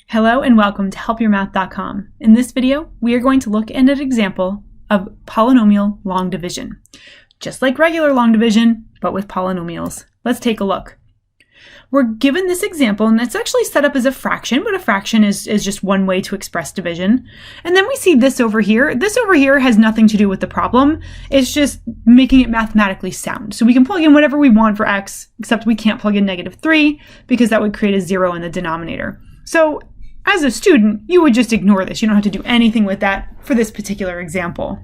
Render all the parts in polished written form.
Hello and welcome to helpyourmath.com. In this video, we are going to look at an example of polynomial long division. Just like regular long division, but with polynomials. Let's take a look. We're given this example, and it's actually set up as a fraction, but a fraction is just one way to express division. And then we see this over here. This over here has nothing to do with the problem. It's just making it mathematically sound. So we can plug in whatever we want for x, except we can't plug in -3 because that would create a 0 in the denominator. So as a student, you would just ignore this. You don't have to do anything with that for this particular example.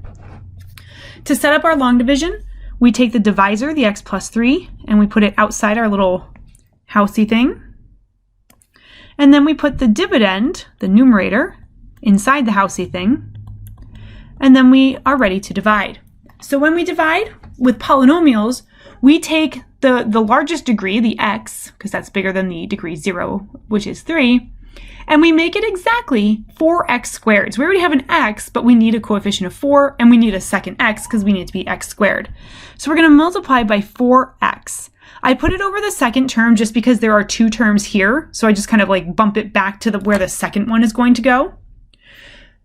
To set up our long division, we take the divisor, the x plus 3, and we put it outside our little housey thing. And then we put the dividend, the numerator, inside the housey thing. And then we are ready to divide. So when we divide with polynomials, we take the largest degree, the x, because that's bigger than the degree 0, which is 3, and we make it exactly 4x squared. So we already have an x, but we need a coefficient of 4, and we need a second x because we need it to be x squared. So we're going to multiply by 4x. I put it over the second term just because there are two terms here, so I just kind of like bump it back to where the second one is going to go.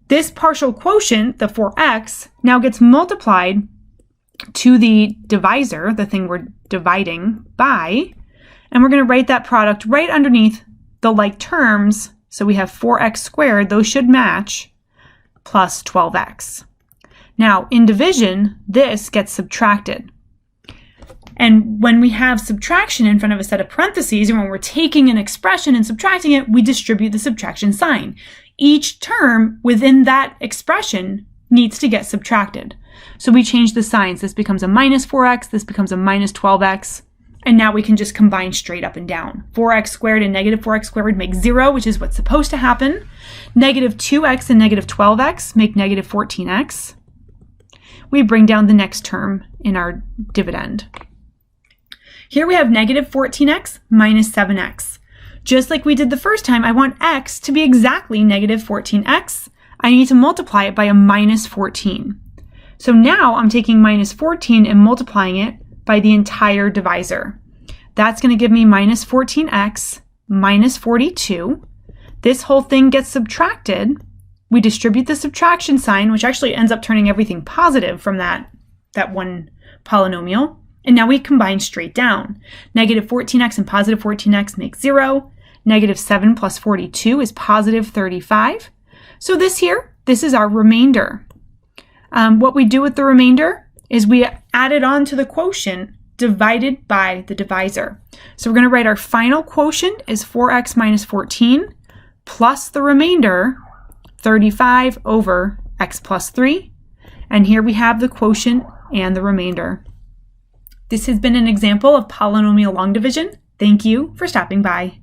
This partial quotient, the 4x, now gets multiplied to the divisor, the thing we're dividing by, and we're going to write that product right underneath the like terms. So we have 4x squared, those should match, plus 12x. Now in division, this gets subtracted. And when we have subtraction in front of a set of parentheses, and when we're taking an expression and subtracting it, we distribute the subtraction sign. Each term within that expression needs to get subtracted. So we change the signs. This becomes a minus 4x, this becomes a minus 12x, and now we can just combine straight up and down. 4x squared and negative 4x squared make 0, which is what's supposed to happen. Negative 2x and negative 12x make negative 14x. We bring down the next term in our dividend. Here we have negative 14x minus 7x. Just like we did the first time, I want x to be exactly negative 14x. I need to multiply it by a minus 14. So now I'm taking minus 14 and multiplying it by the entire divisor. That's going to give me minus 14x minus 42. This whole thing gets subtracted. We distribute the subtraction sign, which actually ends up turning everything positive from that one polynomial. And now we combine straight down. Negative 14x and positive 14x make 0. Negative 7 plus 42 is positive 35. So this is our remainder. What we do with the remainder is we add it on to the quotient divided by the divisor. So we're going to write our final quotient is 4x minus 14 plus the remainder, 35 over x plus 3. And here we have the quotient and the remainder. This has been an example of polynomial long division. Thank you for stopping by.